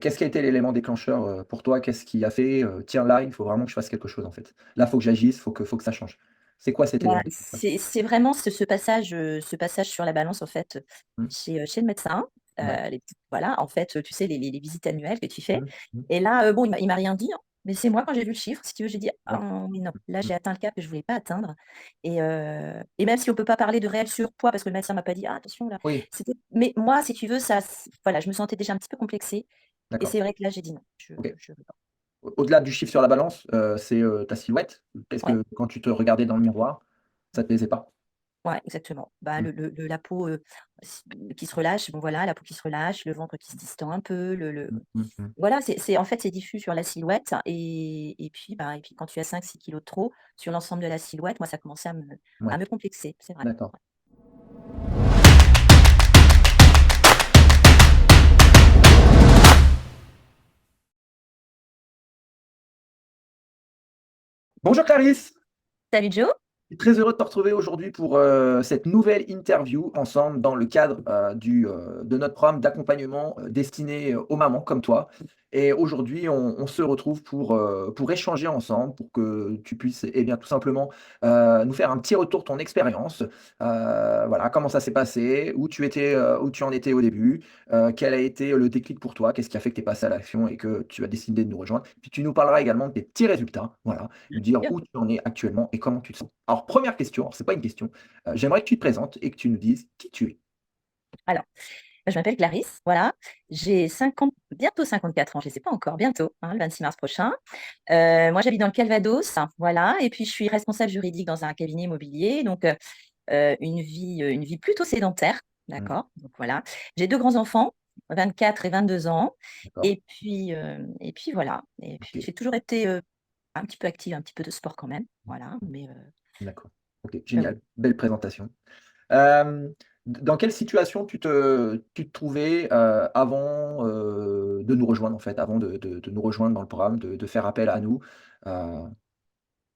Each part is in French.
Qu'est-ce qui a été l'élément déclencheur, pour toi? Qu'est-ce qui a fait, «Tiens, là, il faut vraiment que je fasse quelque chose, en fait. Là, faut que j'agisse, faut que ça change». C'est quoi cet Bah, élément déclencheur? c'est vraiment ce passage sur la balance, en fait, Mmh. chez le médecin, Ouais. les petites voilà, en fait, tu sais, les visites annuelles que tu fais Mmh. Mmh. et là, bon, il m'a rien dit, hein, mais c'est moi, quand j'ai vu le chiffre, si tu veux, j'ai dit: «Ah Ouais. mais non, là, Mmh. j'ai atteint le cap que je voulais pas atteindre» et même si on peut pas parler de réel surpoids parce que le médecin m'a pas dit: «Ah attention là», Oui, c'était mais moi, si tu veux, ça voilà, je me sentais déjà un petit peu complexée et d'accord. c'est vrai que là, j'ai dit: «Non, OK. je veux pas». Au-delà du chiffre sur la balance, c'est, ta silhouette? Qu'est-ce Ouais. que quand tu te regardais dans le miroir, ça te plaisait pas? Ouais, exactement. Bah, Mmh. la peau, s qui se relâche, bon voilà, la peau qui se relâche, le ventre qui se distend un peu, le Mmh. Mmh mh. voilà, c'est en fait, c'est diffus sur la silhouette et puis quand tu as 5-6 kilos de trop sur l'ensemble de la silhouette, moi, ça commençait à Ouais, me complexer, c'est vrai. d'accord. Bonjour Clarisse! Salut Joe. Je suis très heureux de te retrouver aujourd'hui pour, cette nouvelle interview ensemble dans le cadre, de notre programme d'accompagnement, destiné, aux mamans comme toi. Et aujourd'hui, on se retrouve pour échanger ensemble, pour que tu puisses, eh bien, tout simplement, nous faire un petit retour de ton expérience. Voilà, comment ça s'est passé? Où tu étais, où tu en étais au début? Quel a été le déclic pour toi? Qu'est-ce qui a fait que tu es passé à l'action et que tu as décidé de nous rejoindre? Puis tu nous parleras également de tes petits résultats, voilà, nous dire Bien. où tu en es actuellement et comment tu te sens. Alors, première question, alors c'est pas une question, j'aimerais que tu te présentes et que tu nous dises qui tu es. Alors, je m'appelle Clarisse, voilà, j'ai 50 bientôt 54 ans, je ne sais pas encore, bientôt, hein, le 26 mars prochain. Moi, j'habite dans le Calvados, voilà et puis je suis responsable juridique dans un cabinet immobilier donc une vie plutôt sédentaire, Mmh, d'accord? Donc voilà. J'ai 2 grands-enfants, 24 et 22 ans d'accord, et puis voilà et puis OK, j'ai toujours été, un petit peu active, un petit peu de sport quand même, voilà, d'accord, OK, mais oui. génial, belle présentation. Hem, dans quelle situation tu te trouvais, avant, de nous rejoindre en fait, avant de nous rejoindre dans le programme, de faire appel à nous? Heu,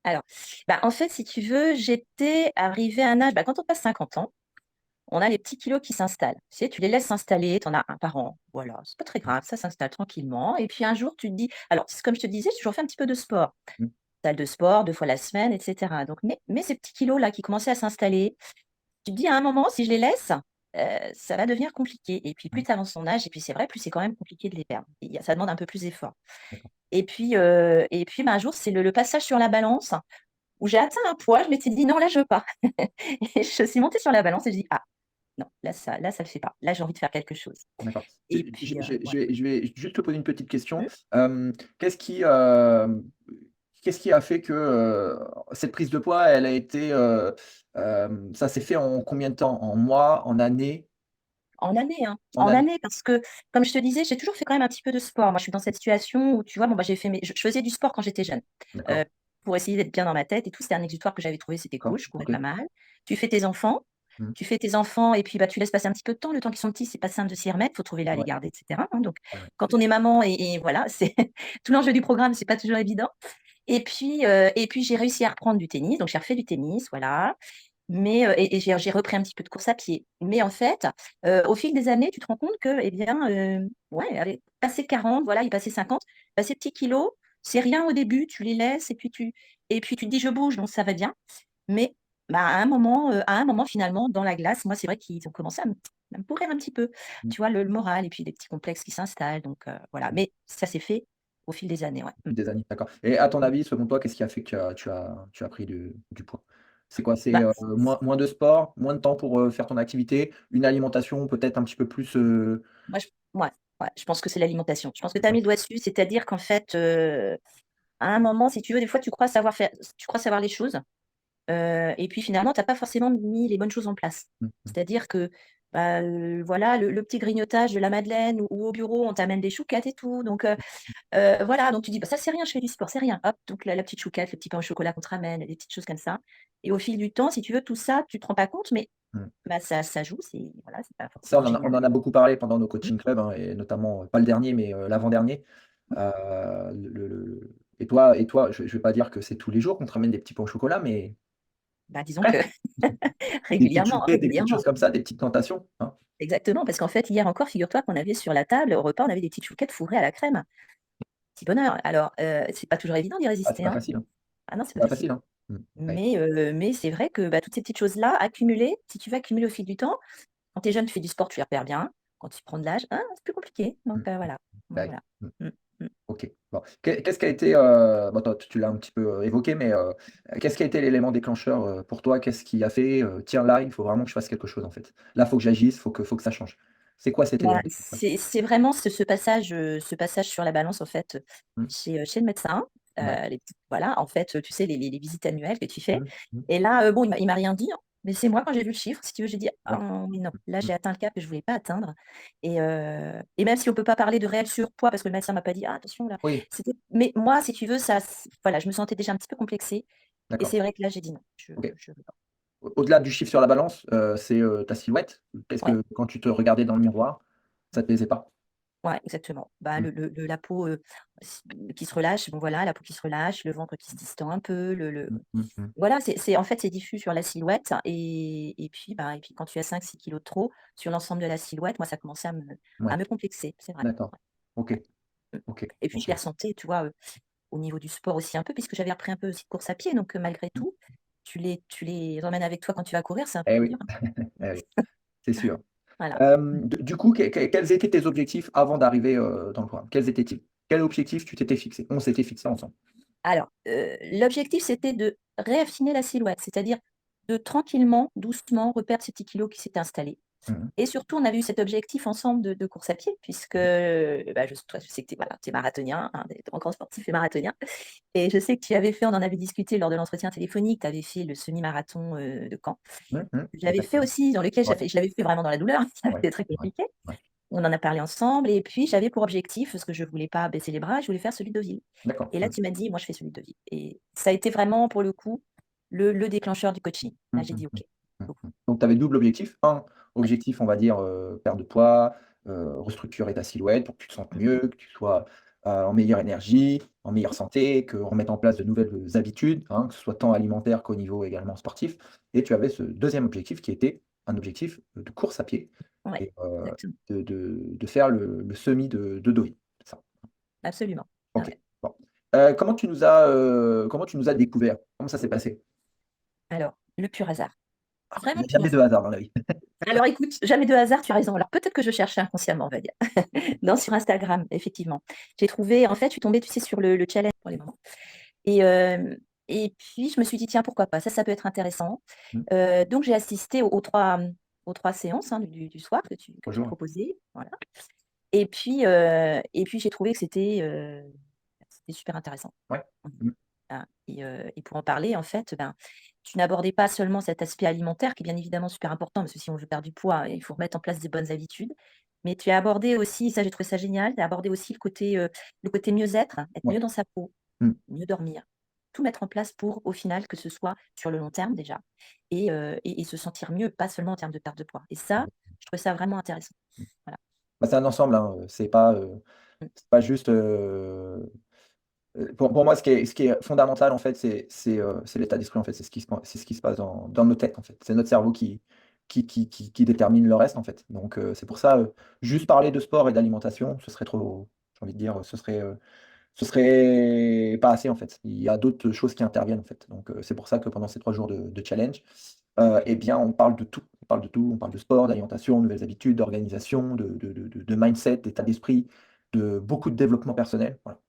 Alors, bah, en fait, si tu veux, j'étais arrivée à un âge quand on passe 50 ans, on a les petits kilos qui s'installent. Tu sais, tu les laisses s'installer, tu en as un par an, voilà, c'est pas très mmh, grave, ça s'installe tranquillement et puis un jour, tu te dis alors, c'est comme je te disais, j'ai toujours fait un petit peu de sport. mmh, Salle de sport 2 fois la semaine et cetera. Donc mais ces petits kilos là qui commençaient à s'installer, tu te dis à un moment si je les laisse, ça va devenir compliqué et puis plus mmh, tu avances ton âge et puis c'est vrai, plus c'est quand même compliqué de les perdre. Ça demande un peu plus d'effort d'accord, et puis un jour, c'est le passage sur la balance où j'ai atteint un poids, je m'étais dit: «Non, là, je veux pas» et je suis montée sur la balance et je dis: «Ah non, là ça le fait pas. Là, j'ai envie de faire quelque chose» d'accord. et puis, ouais. Je vais juste te poser une petite question. Mmh. Qu'est-ce qui, qu'est-ce qui a fait que, cette prise de poids, elle a été, ça s'est fait en combien de temps? En mois, en années? En année, hein, En en années? année parce que comme je te disais, j'ai toujours fait quand même un petit peu de sport. Moi, je suis dans cette situation où tu vois, bon, bah, j'ai fait mes je faisais du sport quand j'étais jeune, D'accord, heu, pour essayer d'être bien dans ma tête et tout. C'était un exutoire que j'avais trouvé, c'était cool, d'accord, je courais OK. pas mal. Tu fais tes enfants Mmh. tu fais tes enfants et puis, bah, tu laisses passer un petit peu de temps. Le temps qu'ils sont petits, c'est pas simple de s'y remettre, faut trouver là, les Ouais, garder et cetera, hein, donc c'est vrai. quand on est maman et voilà, c'est tout l'enjeu du programme, c'est pas toujours évident et puis j'ai réussi à reprendre du tennis, donc j'ai refait du tennis, voilà. Mais j'ai repris un petit peu de course à pied. Mais en fait, au fil des années, tu te rends compte que, eh bien, ouais, allez, passé 40, voilà, il passait 50, bah, ces petits kilos, c'est rien au début, tu les laisses et puis tu te dis: «Je bouge, donc ça va bien». Mais, bah, à un moment finalement dans la glace, moi, c'est vrai qu'ils ont commencé à me pourrir un petit peu. Mmh. Tu vois, le moral et puis des petits complexes qui s'installent donc voilà. Mais ça s'est fait au fil des années, ouais. Mmh. Des années, d'accord. Et à ton Mmh. avis, selon toi, qu'est-ce qui a fait que tu as pris du poids? C'est quoi? C'est, Bah, moins de sport, moins de temps pour, faire ton activité, une alimentation peut-être un petit peu plus, moi je ouais, ouais, je pense que c'est l'alimentation. Je pense que tu as d'accord. mis le doigt dessus, c'est-à-dire qu'en fait, à un moment, si tu veux, des fois, tu crois savoir les choses, et puis finalement, tu as pas forcément mis les bonnes choses en place. Mmh mh. C'est-à-dire que, bah, voilà, le petit grignotage de la madeleine ou au bureau, on t'amène des chouquettes et tout, donc voilà, donc tu dis: «Bah, ça, c'est rien, je fais du sport, c'est rien». Hop, donc la petite chouquette, le petit pain au chocolat qu'on te ramène, des petites choses comme ça et au fil du temps, si tu veux, tout ça, tu te rends pas compte, mais Mmh. bah, ça joue, c'est voilà, c'est pas Ça, forcément génial. on en a beaucoup parlé pendant nos Mmh. coaching clubs, hein, et notamment, pas le dernier, mais, l'avant-dernier. Et toi, je vais pas dire que c'est tous les jours qu'on te ramène des petits pains au chocolat, mais Bah, disons que régulièrement, Des petites choses régulièrement. comme ça, des petites tentations, hein? Exactement, parce qu'en fait, hier encore, figure-toi qu'on avait sur la table, au repas, on avait des petites chouquettes fourrées à la crème. Petit bonheur. Alors, c'est pas toujours évident d'y Ah, c'est résister, pas hein. facile, hein. Ah non, c'est C'est pas pas facile. facile, hein. Ouais. Mais c'est vrai que, bah, toutes ces petites choses-là, accumulées, si tu veux accumuler au fil du temps, quand tu es jeune, tu fais du sport, tu les repères bien. Quand tu prends de l'âge, hein, c'est plus compliqué. Donc, Mmh. voilà. Bah, oui. Voilà. Mmh. Mmh, mmh. OK. Bon. Qu'est-ce qui a été, bon, toi, tu l'as un petit peu, évoqué, mais, qu'est-ce qui a été l'élément déclencheur, pour toi? Qu'est-ce qui a fait, «Tiens, là, il faut vraiment que je fasse quelque chose, en fait. Là, faut que j'agisse, faut que ça change». C'est quoi cet Bah, élément déclencheur? c'est vraiment ce passage sur la balance, en fait, Mmh. chez le médecin. Ouais. Les petites voilà, en fait, tu sais, les visites annuelles que tu fais Mmh. Mmh. et là, bon, il m'a rien dit, hein, mais c'est moi, quand j'ai vu le chiffre, si tu veux, j'ai dit: Ouais. «Ah oui, non, là, Mmh. j'ai atteint le cap que je voulais pas atteindre» et même si on peut pas parler de réel surpoids parce que le médecin m'a pas dit: «Ah attention là», Oui, c'était mais moi, si tu veux, ça voilà, je me sentais déjà un petit peu complexée et d'accord. c'est vrai que là, j'ai dit: «Non, OK. je veux pas». Au-delà du chiffre sur la balance, c'est, ta silhouette? Qu'est-ce Ouais. que quand tu te regardais dans le miroir, ça te plaisait pas? Ouais, exactement. Bah, Mmh. la peau, s qui se relâche, bon voilà, la peau qui se relâche, le ventre qui se distend un peu, le Mmh. Mmh. Mmh. voilà, c'est en fait, c'est diffus sur la silhouette et puis quand tu as 5 6 kilos de trop sur l'ensemble de la silhouette, moi, ça commençait à Ouais, me complexer, c'est vrai. d'accord. OK, Mmh OK, et puis je OK. les ressentais, tu vois, au niveau du sport aussi un peu puisque j'avais repris un peu aussi de course à pied donc malgré Mmh. tout, tu les emmènes avec toi quand tu vas courir, c'est un Eh peu oui, dur, hein. eh oui, c'est sûr. Voilà. Mmh. Du coup, quels étaient tes objectifs avant d'arriver, dans le programme? Quels étaient-ils? Quel objectif tu t'étais fixé? On s'était fixé ensemble. Alors, l'objectif, c'était de réaffiner la silhouette, c'est-à-dire de tranquillement, doucement reperdre ces petits kilos qui s'étaient installés Mmh mh. et surtout, on avait eu cet objectif ensemble de course à pied puisque, bah, toi, je sais que tu es voilà, tu es marathonien, un des grands sportifs et marathonien et je sais que tu avais fait on en avait discuté lors de l'entretien téléphonique, tu avais fait le semi-marathon, de Caen. Mmh mh. J'avais fait Exactement. aussi dans lequel Ouais, je l'avais fait vraiment dans la douleur, ça avait ouais, été très ouais, compliqué. ouais. On en a parlé ensemble et puis j'avais pour objectif, parce que je voulais pas baisser les bras, je voulais faire celui de Deauville. D'accord. Et là, Mmh. tu m'as dit: «Moi, je fais celui de Deauville» et ça a été vraiment pour le coup, le déclencheur du coaching. Mmh Là, j'ai mh. dit: Mmh. «OK, Mmh go». mh. Donc tu avais double objectif. Un Ouais. objectif, on va dire, perte de poids, restructurer ta silhouette pour que tu te sentes Mmh. mieux, que tu sois, en meilleure énergie, en meilleure santé, qu'on mette en place de nouvelles, habitudes, hein, que ce soit tant alimentaire qu'au niveau également sportif et tu avais ce deuxième objectif qui était un objectif, de course à pied Ouais, et exactement, de faire le semi de Deauville, c'est ça? absolument. Ah OK. ouais. Bon. Comment tu nous as découverts? Comment ça s'est passé? Alors, le pur hasard, Il vraiment y a le pur jamais de hasard. hasard dans la vie. Alors écoute, jamais de hasard, tu as raison. Alors peut-être que je cherchais inconsciemment, on va dire. Non, sur Instagram, effectivement. J'ai trouvé en fait, je suis tombée, tu sais, sur le challenge pour les mamans et et puis je me suis dit: «Tiens, pourquoi pas? Ça peut être intéressant». Mmh. Donc j'ai assisté aux 3 séances, hein, du soir que tu Bonjour. proposais, voilà et puis j'ai trouvé que c'était super intéressant. Ouais. Mmh. Mmh. Ah et pour en parler, en fait, ben, tu n'abordais pas seulement cet aspect alimentaire qui est bien évidemment super important parce que si on veut perdre du poids, il faut remettre en place des bonnes habitudes. Mais tu as abordé aussi, ça j'ai trouvé ça génial, tu as abordé aussi le côté mieux-être, être Ouais. mieux dans sa peau, Mmh. mieux dormir, tout mettre en place pour, au final, que ce soit sur le long terme déjà et se sentir mieux, pas seulement en termes de perte de poids. Et ça, je trouvais ça vraiment intéressant. Voilà. Bah, c'est un ensemble, hein, Mmh. c'est pas juste, pour moi, ce qui est fondamental, en fait, c'est l'état d'esprit, en fait. C'est ce qui se passe dans nos têtes, en fait. C'est notre cerveau qui détermine le reste, en fait. Donc c'est pour ça, juste parler de sport et d'alimentation, ce serait trop j'ai envie de dire, ce serait pas assez, en fait. Il y a d'autres choses qui interviennent, en fait. Donc c'est pour ça que pendant ces 3 jours de challenge, et bien, on parle de tout. On parle de tout. On parle de sport, d'alimentation, nouvelles habitudes, d'organisation, de mindset, d'état d'esprit, de beaucoup de développement personnel, voilà.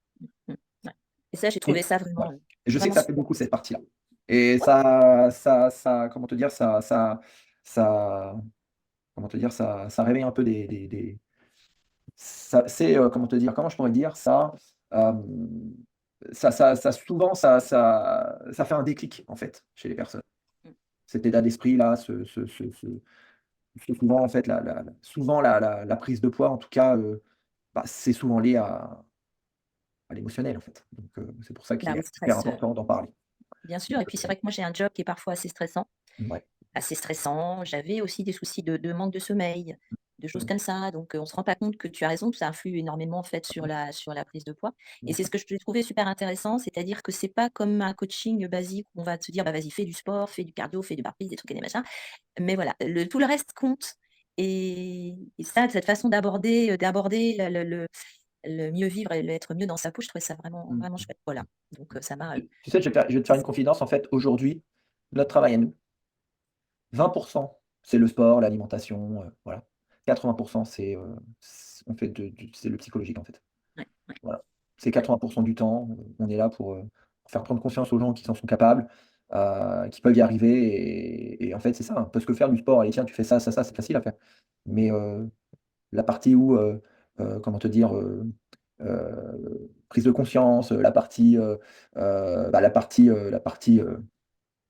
Mmh. Ouais. Et ça, j'ai Et trouvé ça voilà. vraiment, Et je sais que vraiment ça fait super. beaucoup cette partie-là. Et Ouais, comment te dire? Ça comment te dire? Ça réveille un peu des ça c'est, comment te dire? Comment je pourrais dire ça? Hem, ça souvent ça fait un déclic, en fait, chez les personnes. mmh, Cet état d'esprit-là, souvent, en fait, souvent la prise de poids, en tout cas, bah, c'est souvent lié à l'émotionnel, en fait. Donc c'est pour ça bah, qu'il au est hyper stress, important d'en parler. bien sûr Donc et puis c'est vrai que moi j'ai un job qui est parfois assez stressant. ouais. Assez stressant. J'avais aussi des soucis de manque de sommeil, de choses Mmh. comme ça. Donc, on se rend pas compte que tu as raison, que ça influe énormément en fait sur la prise de poids. Et Bien c'est sûr. ce que je trouvé super intéressant, c'est-à-dire que c'est pas comme un coaching basique où on va te dire: «Bah, vas-y, fais du sport, fais du cardio, fais du barre-piste, des trucs et des machins». Mais voilà, tout le reste compte et ça, cette façon d'aborder le mieux vivre et l'être mieux dans sa peau, je trouvais ça vraiment Mmh. vraiment chouette. Voilà, donc ça m'a, Tu sais, je vais te faire une confidence, en fait, aujourd'hui, notre travail à nous, 20 c'est le sport, l'alimentation, voilà. 80 c'est, on fait c'est le psychologique, en fait. ouais, ouais, Voilà. C'est ouais, 80 du temps, on est là pour faire prendre conscience aux gens qui en sont capables, qui peuvent y arriver et en fait, c'est ça, hein, parce que faire du sport, allez tiens, tu fais ça, ça, ça, c'est facile à faire. Mais, la partie où, comment te dire? Prise de conscience, la partie,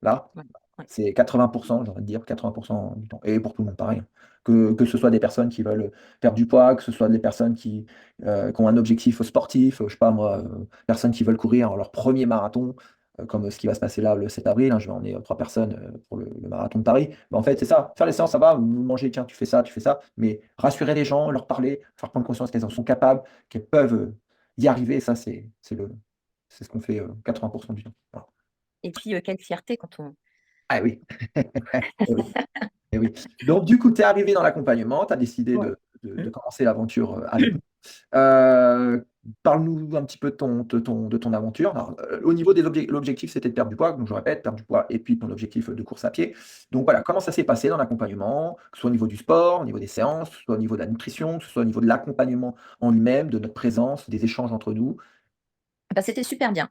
là, ouais, ouais. c'est 80 j'ai envie de dire 80 du temps et pour tout le monde pareil, hein. Que ce soit des personnes qui veulent, perdre du poids, que ce soit des personnes qui ont un objectif sportif, je sais pas moi, personnes qui veulent courir leur premier marathon, comme ce qui va se passer là le 7 avril, hein, je vais emmener, 3 personnes, pour le marathon de Paris. Bah, en fait, c'est ça, faire les séances, ça va, vous mangez, tiens, tu fais ça, mais rassurer les gens, leur parler, faire prendre conscience qu'elles en sont capables, qu'elles peuvent, y arriver, ça c'est ce qu'on fait, 80 du temps. Voilà. Et puis, quelle fierté quand on Ah oui. Eh oui. Et oui. Donc du coup, tu es arrivé dans l'accompagnement, tu as décidé ouais. de Mmh. commencer l'aventure, avec nous. Heu, Parle-nous un petit peu de ton aventure. Alors, au niveau des l'objectif, c'était de perdre du poids, donc je répète, perdre du poids et puis ton objectif, de course à pied. Donc voilà, comment ça s'est passé dans l'accompagnement? Que ce soit au niveau du sport, au niveau des séances, que ce soit au niveau de la nutrition, que ce soit au niveau de l'accompagnement en lui-même, de notre présence, des échanges entre nous? Bah, c'était super bien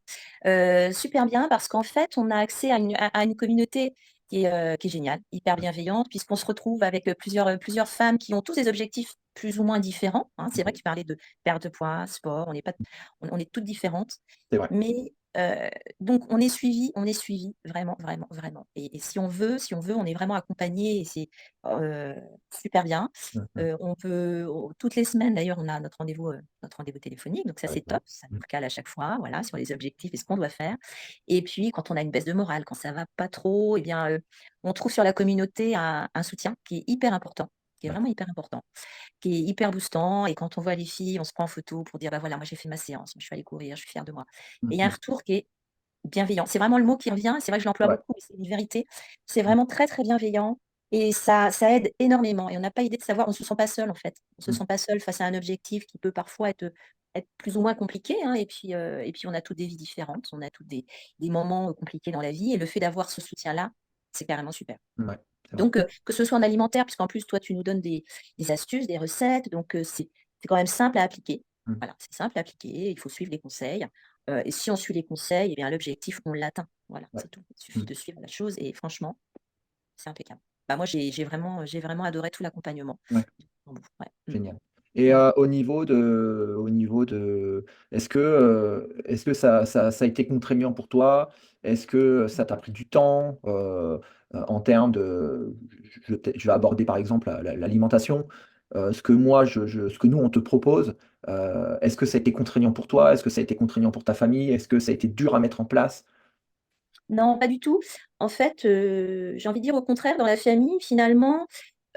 parce qu'en fait, on a accès à une communauté qui est géniale, hyper bienveillante, puisqu'on se retrouve avec, plusieurs femmes qui ont tous des objectifs plus ou moins différents, hein. C'est vrai que tu parlais de perte de poids, sport, on est toutes différentes, C'est vrai. mais donc on est suivi vraiment, vraiment, vraiment et si on veut, on est vraiment accompagné et c'est, heu, super bien. Mmh mh. Toutes les semaines d'ailleurs, on a notre rendez-vous téléphonique, donc ça Avec c'est vous. top, ça nous Mmh. recale à chaque fois, voilà, sur les objectifs et ce qu'on doit faire. Et puis quand on a une baisse de morale, quand ça va pas trop, et bien, on trouve sur la communauté un soutien qui est hyper important, qui est Ouais. vraiment hyper important, qui est hyper boostant et quand on voit les filles, on se prend en photo pour dire: «Bah voilà, moi j'ai fait ma séance, je suis allée courir, je suis fière de moi». Mmh Et il y a un mh. retour qui est bienveillant. C'est vraiment le mot qui revient, c'est vrai que je l'emploie Ouais. beaucoup, mais c'est une vérité. C'est Mmh. vraiment très, très bienveillant et ça aide énormément et on n'a pas idée de savoir on se sent pas seul, en fait. On se Mmh. sent pas seul face à un objectif qui peut parfois être plus ou moins compliqué, hein et puis on a toutes des vies différentes, on a toutes des moments, compliqués dans la vie et le fait d'avoir ce soutien-là, c'est carrément super. Ouais, c'est vrai. Donc que ce soit en alimentaire, puisqu'en plus toi tu nous donnes des astuces, des recettes, donc c'est quand même simple à appliquer. Mmh. Voilà, c'est simple à appliquer, il faut suivre les conseils, et si on suit les conseils et bien l'objectif on l'atteint. Voilà, Ouais. c'est tout. Il suffit Mmh. de suivre la chose et franchement, c'est impeccable. Bah, moi j'ai vraiment adoré tout l'accompagnement. Ouais. Ouais, Génial et ouais. au niveau de est-ce que ça a été contraignant pour toi? Est-ce que ça t'a pris du temps, en termes de je vais aborder par exemple l'alimentation, ce que nous on te propose, est-ce que ça a été contraignant pour toi? Est-ce que ça a été contraignant pour ta famille? Est-ce que ça a été dur à mettre en place? Non, pas du tout. En fait, j'ai envie de dire au contraire, dans la famille, finalement,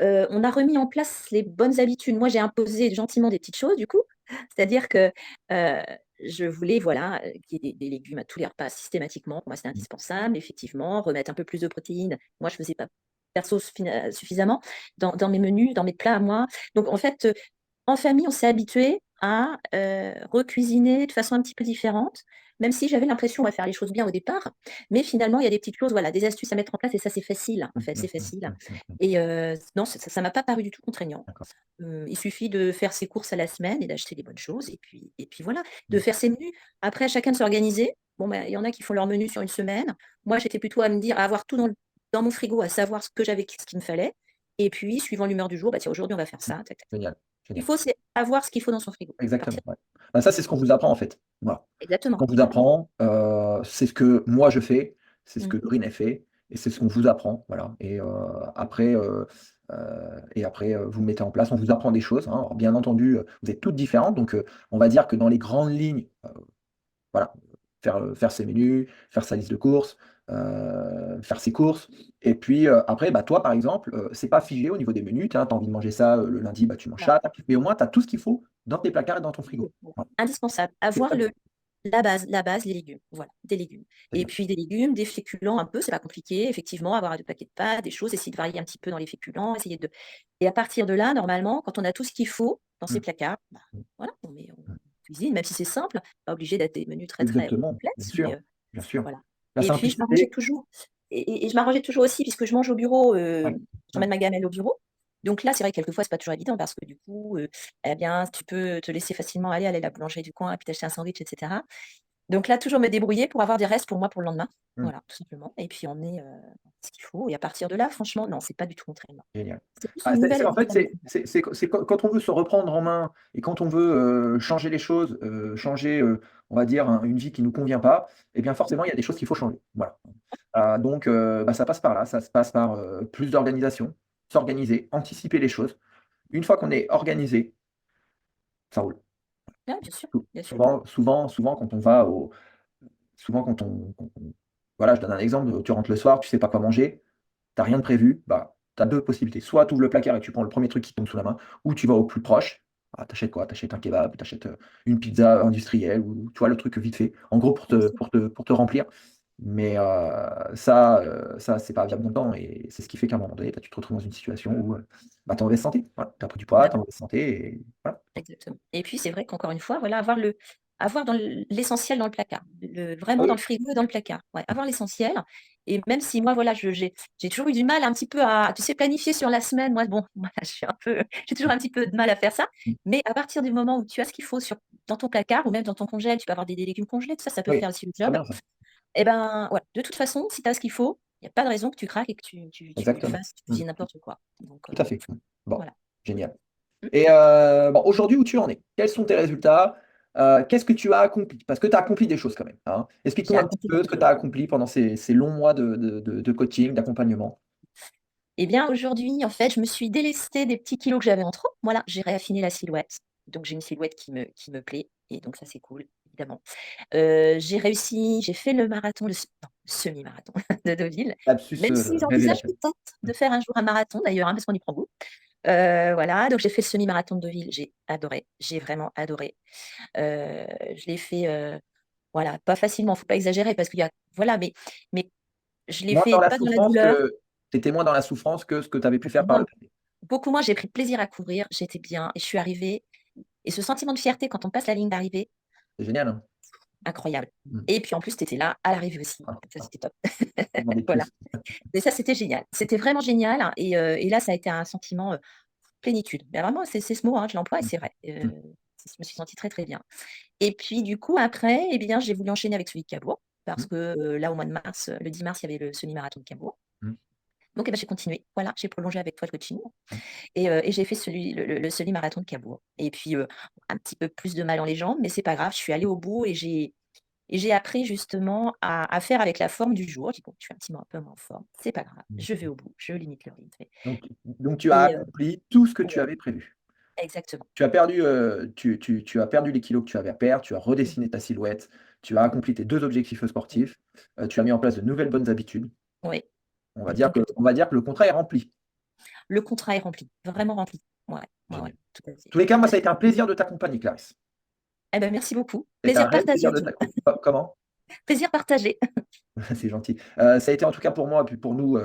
on a remis en place les bonnes habitudes. Moi, j'ai imposé gentiment des petites choses du coup. C'est-à-dire que, heu, je voulais, voilà, qu'il y ait des légumes à tous les repas systématiquement. Pour moi, c'est Mmh. indispensable, effectivement. Remettre un peu plus de protéines. Moi, je faisais pas perso suffisamment dans mes menus, dans mes plats à moi. Donc en fait, en famille, on s'est habitué à, recuisiner de façon un petit peu différente, même si j'avais l'impression, on va faire les choses bien au départ, mais finalement, il y a des petites choses, voilà, des astuces à mettre en place et ça, c'est facile, en Mmh, fait, mmh, c'est mmh, facile mmh, mmh, mmh. et non, ça m'a pas paru du tout contraignant. D'accord. Il suffit de faire ses courses à la semaine et d'acheter les bonnes choses et puis voilà, de Mmh. faire ses menus. Après, à chacun de s'organiser. Bon, bah, il y en a qui font leur menu sur une semaine. Moi, j'étais plutôt à me dire à avoir tout dans mon frigo, à savoir ce que j'avais, ce qu'il me fallait et puis suivant l'humeur du jour, bah, tiens, aujourd'hui, on va faire Mmh. ça, tac, tac. Génial, Il génial. faut, c'est avoir ce qu'il faut dans son frigo. Partir Exactement, ouais. Bah, ça, c'est ce qu'on vous apprend, en fait. Voilà. exactement, Qu'on vous ouais. apprend, c'est ce que moi je fais, c'est ce Mmh. que Dorine a fait et c'est ce qu'on vous apprend, voilà après, vous mettez en place. On vous apprend des choses, hein. Alors bien entendu, vous êtes toutes différentes donc on va dire que dans les grandes lignes, voilà, faire ses menus, faire sa liste de courses, faire ses courses et puis, après, bah, toi, par exemple, c'est pas figé au niveau des menus. Tu as envie de manger ça, le lundi, bah, tu manges Non. ça, mais au moins tu as tout ce qu'il faut dans tes placards et dans ton frigo. Voilà, Indispensable. c'est Avoir très bien, la base, les légumes. Voilà, des légumes. c'est Et bien. puis des légumes, des féculents un peu, c'est pas compliqué. Effectivement, avoir 2 paquets de pâtes, des choses, essayer de varier un petit peu dans les féculents, essayer de et à partir de là, normalement, quand on a tout ce qu'il faut dans ses Mmh, placards, bah, mmh, voilà, on mmh. cuisine, même si c'est simple, pas obligé d'être des menus très, très Exactement, bien complexes, mais sûr, bien sûr. voilà. La Et puis je m'arrangeais simplicité, toujours et je m'arrangeais toujours aussi puisque je mange au bureau, ouais, mmh, j'emmène ma gamelle au bureau. Donc là, c'est vrai que quelquefois, c'est pas toujours évident parce que du coup, eh bien, tu peux te laisser facilement aller à la boulangerie du coin et puis t'acheter un sandwich et cetera. Donc là, toujours me débrouiller pour avoir des restes pour moi pour le lendemain. mmh. Voilà, tout simplement et puis emmener, ce qu'il faut et à partir de là, franchement, non, c'est pas du tout contraignant. Génial. C'est plus Ah, une nouvelle en fait, habitude à mettre en place. c'est quand on veut se reprendre en main et quand on veut, changer les choses, changer, on va dire une vie qui nous convient pas, et bien forcément il y a des choses qu'il faut changer. Voilà. Donc bah, ça passe par là, ça se passe par, plus d'organisation, s'organiser, anticiper les choses. Une fois qu'on est organisé, ça roule. Ouais, bien sûr, Sou bien sûr. souvent quand on va au souvent quand on voilà, je donne un exemple, tu rentres le soir, tu sais pas quoi manger, tu as rien de prévu, bah, tu as 2 possibilités. Soit tu ouvres le placard et tu prends le premier truc qui tombe sous la main, ou tu vas au plus proche. Ah, tu achètes quoi? Tu achètes un kebab, tu achètes, une pizza industrielle ou tu vois le truc vite fait, en gros pour te remplir. Mais ça c'est pas viable longtemps et c'est ce qui fait qu'à un moment donné, bah, tu te retrouves dans une situation où, bah, tu es en mauvaise santé. Voilà, tu as pris du poids, Bah, tu es en voilà. mauvaise santé et voilà. Exactement. Et puis c'est vrai qu'encore une fois, voilà, avoir dans l'essentiel dans le placard, Ah vraiment dans oui. le frigo et dans le placard. Ouais, avoir l'essentiel et même si moi, voilà, j'ai toujours eu du mal un petit peu à, tu sais, planifier sur la semaine. Moi, bon, voilà, j'ai toujours un petit peu de mal à faire ça, Mmh. mais à partir du moment où tu as ce qu'il faut dans ton placard ou même dans ton congèle, tu peux avoir des légumes congelés, tout ça, ça peut Oui, faire aussi le très job. bien ça. Et ben, ouais, de toute façon, si tu as ce qu'il faut, il y a pas de raison que tu craques et que tu Exactement. fasses, tu Mmh. cuisines n'importe quoi. Donc Tout à fait. Mmh. Bon, voilà. génial. Mmh. Et bon, aujourd'hui, où tu en es? Quels sont tes résultats? Qu'est-ce que tu as accompli? Parce que tu as accompli des choses quand même, hein. J'ai Explique-nous un petit accompli peu beaucoup ce de que tu choses. as accompli pendant ces longs mois de coaching, d'accompagnement. Eh bien, aujourd'hui, en fait, je me suis délestée des petits kilos que j'avais en trop. Voilà, j'ai réaffiné la silhouette. Donc, j'ai une silhouette qui me plaît. Et donc, ça, c'est cool, évidemment. J'ai fait le marathon, non, le semi-marathon de Deauville. Lapsus, Même si j'envisage révélateur. peut-être Mmh. de faire un jour un marathon, d'ailleurs, hein, parce qu'on y prend goût. Voilà, donc j'ai fait le semi-marathon de Deauville. J'ai adoré. J'ai vraiment adoré. Je l'ai fait, voilà, pas facilement, faut pas exagérer parce qu'il y a, voilà, mais je l'ai Moins dans fait la pas dans la souffrance douleur. que tu étais moins dans la souffrance que ce que tu avais pu faire par le Moins passé. Beaucoup moins, j'ai pris plaisir à courir, j'étais bien et je suis arrivée et ce sentiment de fierté quand on passe la ligne d'arrivée, C'est génial, hein? incroyable Mmh. et puis en plus, tu étais là à l'arrivée aussi, Ah, donc ça ah, c'était top. demandez Voilà plus. et ça c'était génial. C'était vraiment génial et là ça a été un sentiment, plénitude. Mais vraiment c'est ce mot, hein, je l'emploie et Mmh. c'est vrai. Mmh. Je me suis sentie très, très bien et puis du coup après, eh bien, j'ai voulu enchaîner avec celui de Cabourg parce Mmh. que, là au mois de mars, le 10 mars, il y avait le semi-marathon de Cabourg. Mmh. Donc eh ben, j'ai continué. Voilà, j'ai prolongé avec toi le coaching. Mmh. Et j'ai fait le semi-marathon de Cabourg et puis, un petit peu plus de mal dans les jambes, mais c'est pas grave, je suis allée au bout et j'ai appris justement à faire avec la forme du jour. Je dis: «Bon, je suis un peu moins en forme, c'est pas grave, je vais Mmh. au bout, je limite le rythme» Donc tu as et accompli tout ce que tu ouais, avais prévu. exactement. Tu as perdu, tu as perdu les kilos que tu avais à perdre, tu as Mmh, redessiné ta silhouette, tu as accompli tes 2 objectifs mmh. sportifs, tu as mis en place de nouvelles bonnes habitudes. Oui, On complètement. va dire que le contrat est rempli. Le contrat est rempli, vraiment rempli. Ouais, ouais, ouais, Génial. tout à En fait, tous les cas, tout moi, à ça a fait. été un plaisir de t'accompagner, Clarisse. Eh ben, merci beaucoup. C'était un Plaisir réel plaisir partagé, de dis. t'accom comment? Plaisir partagé. C'est gentil. Ça a été en tout cas pour moi, puis pour nous,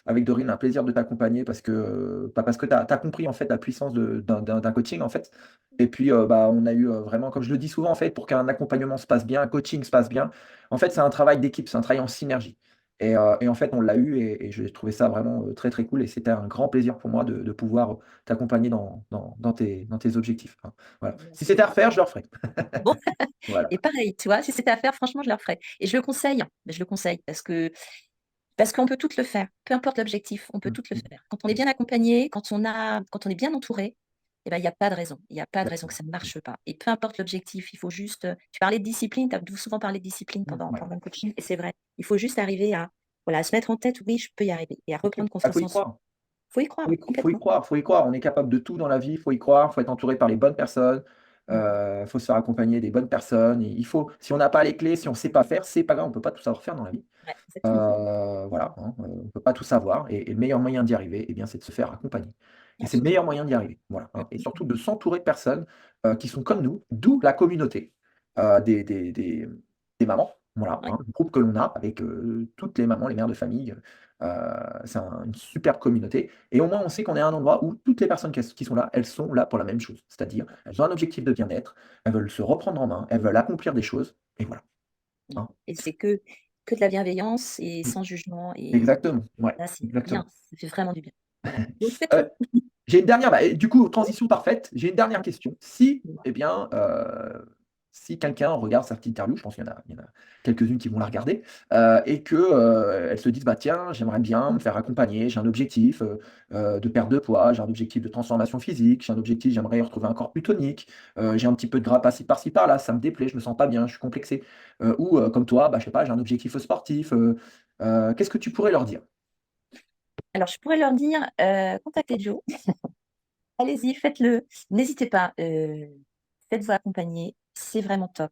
avec Dorine, un plaisir de t'accompagner parce que, bah, parce que tu as compris en fait la puissance d'un coaching en fait et puis, bah, on a eu, vraiment comme je le dis souvent en fait, pour qu'un accompagnement se passe bien, un coaching se passe bien, en fait, c'est un travail d'équipe, c'est un travail en synergie et en fait, on l'a eu et j'ai trouvé ça vraiment, très, très cool et c'était un grand plaisir pour moi de pouvoir, t'accompagner dans tes objectifs, hein. Voilà. Si Merci c'était à beaucoup. refaire, je le referais. Bon. Voilà. Et pareil, tu vois? Si c'était à faire, franchement, je le referais et je le conseille, mais je le conseille parce qu'on peut toutes le faire. Peu importe l'objectif, on peut Mmh toutes le mh. faire. Quand on est bien accompagné, quand on est bien entouré, eh ben, il y a pas de raison. Il y a pas de raison que Exactement. ça ne marche pas et peu importe l'objectif, il faut juste, tu parlais de discipline, tu as souvent parlé de discipline Ouais. pendant le coaching et c'est vrai. Il faut juste arriver à, voilà, à se mettre en tête: «Oui, je peux y arriver» et à reprendre Ah, faut confiance y en soi. croire. Faut y croire, Faut y complètement. croire, faut y croire. On est capable de tout dans la vie, faut y croire, faut être entouré par les bonnes personnes, Mmh. Faut se faire accompagner des bonnes personnes. Et il faut, si on n'a pas les clés, si on ne sait pas faire, c'est pas grave, on peut pas tout savoir faire dans la vie. Ouais, exactement. Voilà, hein, on peut pas tout savoir et le meilleur moyen d'y arriver, eh bien, c'est de se faire accompagner et c'est le meilleur Absolument. moyen d'y arriver, voilà, Mmh hein et mh, surtout mmh. de s'entourer de personnes, qui sont comme nous, d'où la communauté, des mamans, voilà, Ouais, hein, le groupe que l'on a avec, toutes les mamans, les mères de famille, c'est une superbe communauté et au moins on sait qu'on est à un endroit où toutes les personnes qui sont là, elles sont là pour la même chose. C'est-à-dire, elles ont un objectif de bien-être, elles veulent se reprendre en main, elles veulent accomplir des choses et voilà, mmh hein. et c'est que de la bienveillance et Mmh. sans jugement et Exactement, ouais, là, c'est bien, exactement. ça fait vraiment du bien. Voilà, donc faites-le. J'ai une dernière et du coup, Oui, transition parfaite, j'ai une dernière question. Si, dis-moi. eh bien, si quelqu'un regarde cette interview, je pense qu'il y en a quelques-unes qui vont la regarder, et que, elles se disent: «Bah, tiens, j'aimerais bien me faire accompagner, j'ai un objectif, de perte de poids, j'ai un objectif de transformation physique, j'ai un objectif, j'aimerais retrouver un corps plus tonique, j'ai un petit peu de gras par-ci par-là, ça me déplaît, je me sens pas bien, je suis complexé». Ou, comme toi, bah, je sais pas, j'ai un objectif sportif, qu'est-ce que tu pourrais leur dire? Alors je pourrais leur dire, contactez Joe. Allez-y, faites-le. N'hésitez pas, faites-vous accompagner, c'est vraiment top.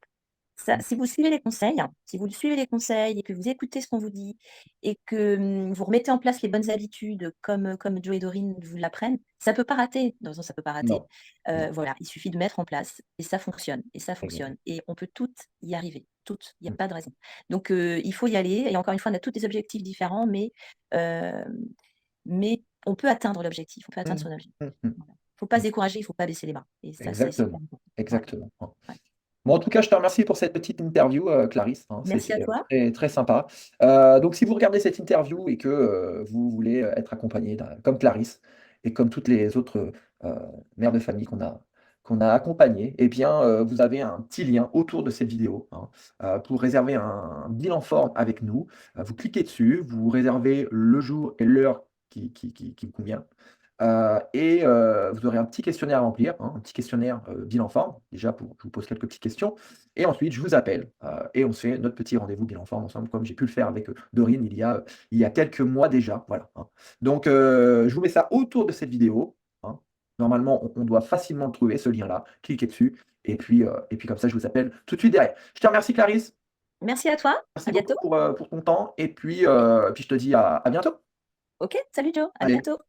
Ça Mmh, si vous suivez les conseils, si vous suivez les conseils et que vous écoutez ce qu'on vous dit et que, vous remettez en place les bonnes habitudes comme Joe et Dorine vous l'apprennent, ça peut pas rater. Dans le sens ça peut pas rater. non, non, Voilà, il suffit de mettre en place et ça exact. fonctionne et on peut toutes y arriver, toutes, il y a Mmh, pas de raison. Donc il faut y aller et encore une fois, on a tous des objectifs différents hem mais on peut atteindre l'objectif, on peut atteindre mmh, son objectif. mmh, mmh, Voilà. Faut pas se mmh. décourager, il faut pas baisser les bras et ça, c'est super Exactement, important. Ouais, exactement, hein. ouais. Bon, en tout cas, je te remercie pour cette petite interview, Clarisse, hein, Merci à c'était, toi. très très sympa. Donc si vous regardez cette interview et que, vous voulez, être accompagné comme Clarisse et comme toutes les autres, mères de famille qu'on a accompagnées, eh bien, vous avez un petit lien autour de cette vidéo, hein, pour réserver un bilan forme avec nous. Vous cliquez dessus, vous réservez le jour et l'heure qui vous convient. Et vous aurez un petit questionnaire à remplir, hein, un petit questionnaire, bilan forme, déjà pour je vous pose quelques petites questions et ensuite je vous appelle, et on se fait notre petit rendez-vous bilan forme ensemble comme j'ai pu le faire avec, Dorine il y a quelques mois déjà, voilà, hein. Donc je vous mets ça autour de cette vidéo, hein. Normalement, on doit facilement le trouver ce lien-là, cliquez dessus et puis comme ça je vous appelle tout de suite derrière. Je te remercie Clarisse, Merci à toi. À merci beaucoup bientôt. pour ton temps et puis je te dis à bientôt. OK, salut Joe, à Allez. bientôt.